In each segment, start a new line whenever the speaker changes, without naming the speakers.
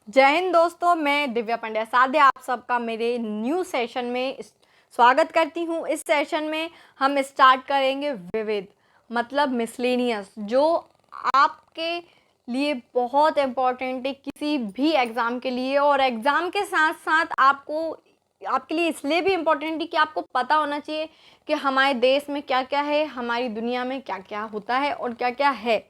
जय हिंद दोस्तों, मैं दिव्या पंड्या साध्य आप सबका मेरे न्यू सेशन में स्वागत करती हूँ। इस सेशन में हम स्टार्ट करेंगे विविध मतलब मिसलेनियस, जो आपके लिए बहुत इम्पोर्टेंट है किसी भी एग्ज़ाम के लिए। और एग्ज़ाम के साथ साथ आपके लिए इसलिए भी इम्पोर्टेंट है कि आपको पता होना चाहिए कि हमारे देश में क्या क्या है, हमारी दुनिया में क्या क्या होता है और क्या क्या है।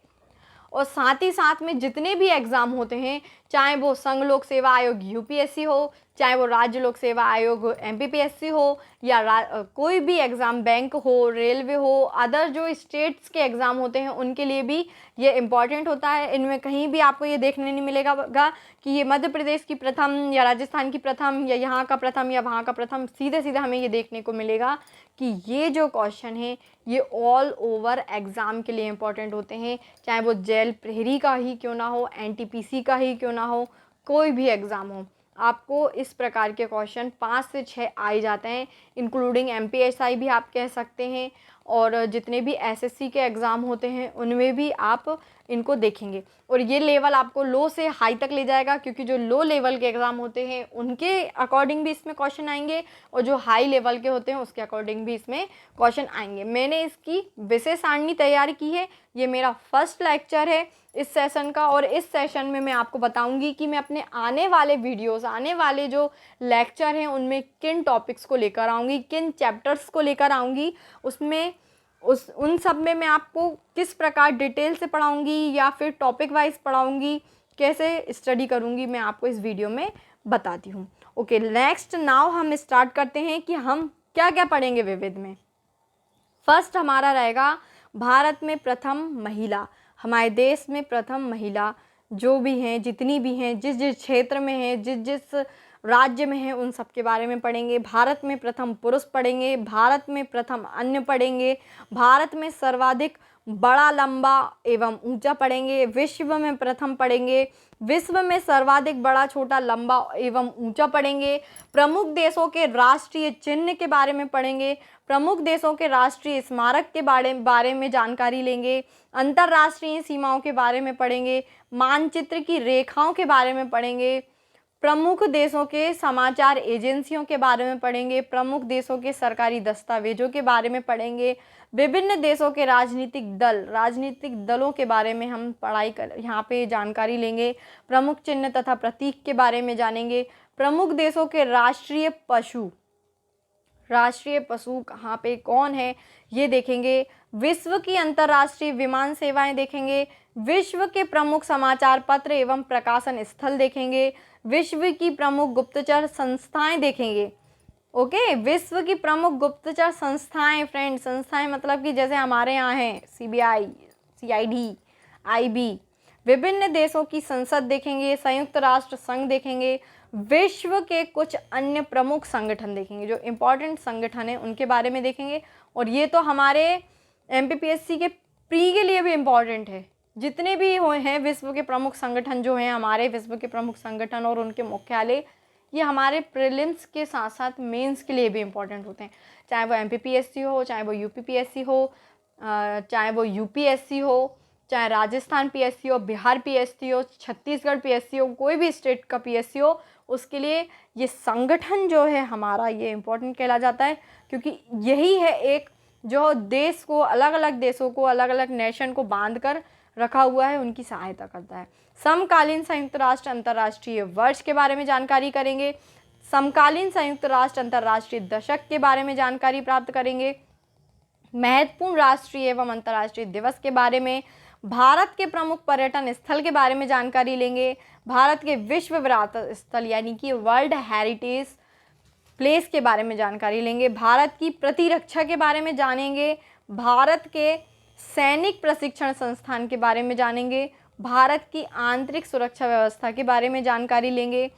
और साथ ही साथ में जितने भी एग्ज़ाम होते हैं, चाहे वो संघ लोक सेवा आयोग यूपीएससी हो, चाहे वो राज्य लोक सेवा आयोग एमपीपीएससी हो, या कोई भी एग्ज़ाम बैंक हो, रेलवे हो, अदर जो स्टेट्स के एग्ज़ाम होते हैं उनके लिए भी ये इम्पॉर्टेंट होता है। इनमें कहीं भी आपको ये देखने नहीं मिलेगा कि ये मध्य प्रदेश की प्रथम या राजस्थान की प्रथम या यहाँ का प्रथम या वहाँ का प्रथम। सीधे सीधे हमें ये देखने को मिलेगा कि ये जो क्वेश्चन है ये ऑल ओवर एग्ज़ाम के लिए इम्पॉर्टेंट होते हैं, चाहे वो जेल प्रहरी का ही क्यों ना हो, एनटीपीसी का ही क्यों ना हो, कोई भी एग्ज़ाम हो, आपको इस प्रकार के क्वेश्चन 5 से 6 आ ही जाते हैं। इंक्लूडिंग एमपीएसआई भी आप कह सकते हैं, और जितने भी एसएससी के एग्ज़ाम होते हैं उनमें भी आप इनको देखेंगे। और ये लेवल आपको लो से हाई तक ले जाएगा, क्योंकि जो लो लेवल के एग्ज़ाम होते हैं उनके अकॉर्डिंग भी इसमें क्वेश्चन आएंगे, और जो हाई लेवल के होते हैं उसके अकॉर्डिंग भी इसमें क्वेश्चन आएंगे। मैंने इसकी विषय सारणी तैयार की है, ये मेरा फर्स्ट लेक्चर है इस सेशन का। और इस सेशन में मैं आपको बताऊंगी कि मैं अपने आने वाले वीडियोस, आने वाले जो लेक्चर हैं उनमें किन टॉपिक्स को लेकर आऊँगी, किन चैप्टर्स को लेकर आऊँगी, उसमें उन सब में मैं आपको किस प्रकार डिटेल से पढ़ाऊँगी या फिर टॉपिक वाइज पढ़ाऊँगी, कैसे स्टडी करूँगी, मैं आपको इस वीडियो में बताती हूँ। ओके, नेक्स्ट नाउ हम स्टार्ट करते हैं कि हम क्या क्या पढ़ेंगे विविध में। फर्स्ट हमारा रहेगा भारत में प्रथम महिला, हमारे देश में प्रथम महिला जो भी हैं, जितनी भी हैं, जिस जिस क्षेत्र में हैं, जिस जिस राज्य में हैं, उन सब के बारे में पढ़ेंगे। भारत में प्रथम पुरुष पढ़ेंगे, भारत में प्रथम अन्य पढ़ेंगे, भारत में सर्वाधिक बड़ा, लंबा एवं ऊंचा पढ़ेंगे, विश्व में प्रथम पढ़ेंगे, विश्व में सर्वाधिक बड़ा, छोटा, लंबा एवं ऊंचा पढ़ेंगे, प्रमुख देशों के राष्ट्रीय चिन्ह के बारे में पढ़ेंगे, प्रमुख देशों के राष्ट्रीय स्मारक के बारे में जानकारी लेंगे, अंतर्राष्ट्रीय सीमाओं के बारे में पढ़ेंगे, मानचित्र की रेखाओं के बारे में पढ़ेंगे, प्रमुख देशों के समाचार एजेंसियों के बारे में पढ़ेंगे, प्रमुख देशों के सरकारी दस्तावेजों के बारे में पढ़ेंगे, विभिन्न देशों के राजनीतिक दलों के बारे में हम यहाँ पे जानकारी लेंगे, प्रमुख चिन्ह तथा प्रतीक के बारे में जानेंगे, प्रमुख देशों के राष्ट्रीय पशु कहाँ पे कौन है ये देखेंगे, विश्व की अंतर्राष्ट्रीय विमान सेवाएं देखेंगे, विश्व के प्रमुख समाचार पत्र एवं प्रकाशन स्थल देखेंगे, विश्व की प्रमुख गुप्तचर संस्थाएं देखेंगे। ओके, विश्व की प्रमुख गुप्तचर संस्थाएं, फ्रेंड्स, संस्थाएं मतलब कि जैसे हमारे यहाँ हैं सीबीआई, सीआईडी, आईबी। विभिन्न देशों की संसद देखेंगे, संयुक्त राष्ट्र संघ देखेंगे, विश्व के कुछ अन्य प्रमुख संगठन देखेंगे, जो इम्पोर्टेंट संगठन हैं उनके बारे में देखेंगे। और ये तो हमारे एमपीपीएससी के प्री के लिए भी इम्पॉर्टेंट है। जितने भी हैं विश्व के प्रमुख संगठन जो हैं, हमारे विश्व के प्रमुख संगठन और उनके मुख्यालय, ये हमारे प्रीलिम्स के साथ साथ मेंस के लिए भी इम्पॉर्टेंट होते हैं। चाहे वो एमपीपीएससी हो, चाहे वो यूपीपीएससी हो, चाहे वो यूपीएससी हो, चाहे राजस्थान पीएससी हो, बिहार पीएससी हो, छत्तीसगढ़ पीएससी हो, कोई भी स्टेट का पीएससी हो, उसके लिए ये संगठन जो है हमारा, ये इम्पोर्टेंट कहला जाता है, क्योंकि यही है एक जो देश को, अलग अलग देशों को, अलग अलग नेशन को बांध कर रखा हुआ है, उनकी सहायता करता है। समकालीन संयुक्त राष्ट्र अंतर्राष्ट्रीय वर्ष के बारे में जानकारी करेंगे, समकालीन संयुक्त राष्ट्र अंतर्राष्ट्रीय दशक के बारे में जानकारी प्राप्त करेंगे, महत्वपूर्ण राष्ट्रीय एवं अंतर्राष्ट्रीय दिवस के बारे में, भारत के प्रमुख पर्यटन स्थल के बारे में जानकारी लेंगे, भारत के विश्व विरासत स्थल यानी कि वर्ल्ड हेरिटेज प्लेस के बारे में जानकारी लेंगे, भारत की प्रतिरक्षा के बारे में जानेंगे, भारत के सैनिक प्रशिक्षण संस्थान के बारे में जानेंगे, भारत की आंतरिक सुरक्षा व्यवस्था के बारे में जानकारी लेंगे,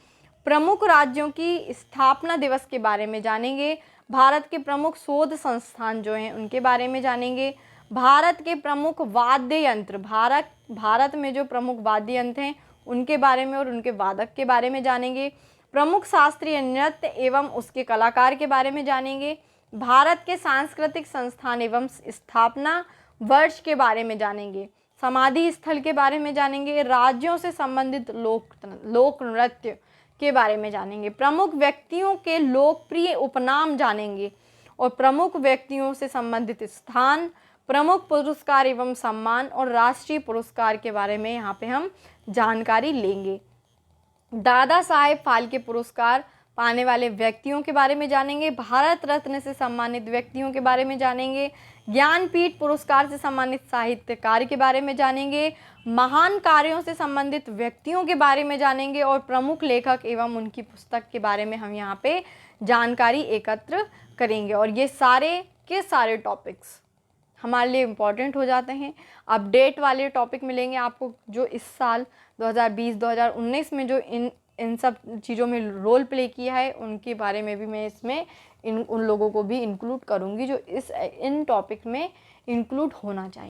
प्रमुख राज्यों की स्थापना दिवस के बारे में जानेंगे, भारत के प्रमुख शोध संस्थान जो हैं उनके बारे में जानेंगे, भारत के प्रमुख वाद्य यंत्र, भारत में जो प्रमुख वाद्य यंत्र हैं उनके बारे में और उनके वादक के बारे में जानेंगे, प्रमुख शास्त्रीय नृत्य एवं उसके कलाकार के बारे में जानेंगे, भारत के सांस्कृतिक संस्थान एवं स्थापना वर्ष के बारे में जानेंगे, समाधि स्थल के बारे में जानेंगे, राज्यों से संबंधित लोक नृत्य के बारे में जानेंगे, प्रमुख व्यक्तियों के लोकप्रिय उपनाम जानेंगे और प्रमुख व्यक्तियों से संबंधित स्थान, प्रमुख पुरस्कार एवं सम्मान और राष्ट्रीय पुरस्कार के बारे में यहाँ पे हम जानकारी लेंगे। दादा साहेब फाल्के पुरस्कार पाने वाले व्यक्तियों के बारे में जानेंगे, भारत रत्न से सम्मानित व्यक्तियों के बारे में जानेंगे, ज्ञानपीठ पुरस्कार से सम्मानित साहित्यकार के बारे में जानेंगे, महान कार्यों से संबंधित व्यक्तियों के बारे में जानेंगे और प्रमुख लेखक एवं उनकी पुस्तक के बारे में हम यहाँ पे जानकारी एकत्र करेंगे। और ये सारे के सारे टॉपिक्स हमारे लिए इम्पॉर्टेंट हो जाते हैं। अपडेट वाले टॉपिक मिलेंगे आपको जो इस साल 2020-2019 में जो इन सब चीज़ों में रोल प्ले किया है उनके बारे में भी मैं इसमें उन लोगों को भी इंक्लूड करूँगी जो इन टॉपिक में इंक्लूड होना चाहिए।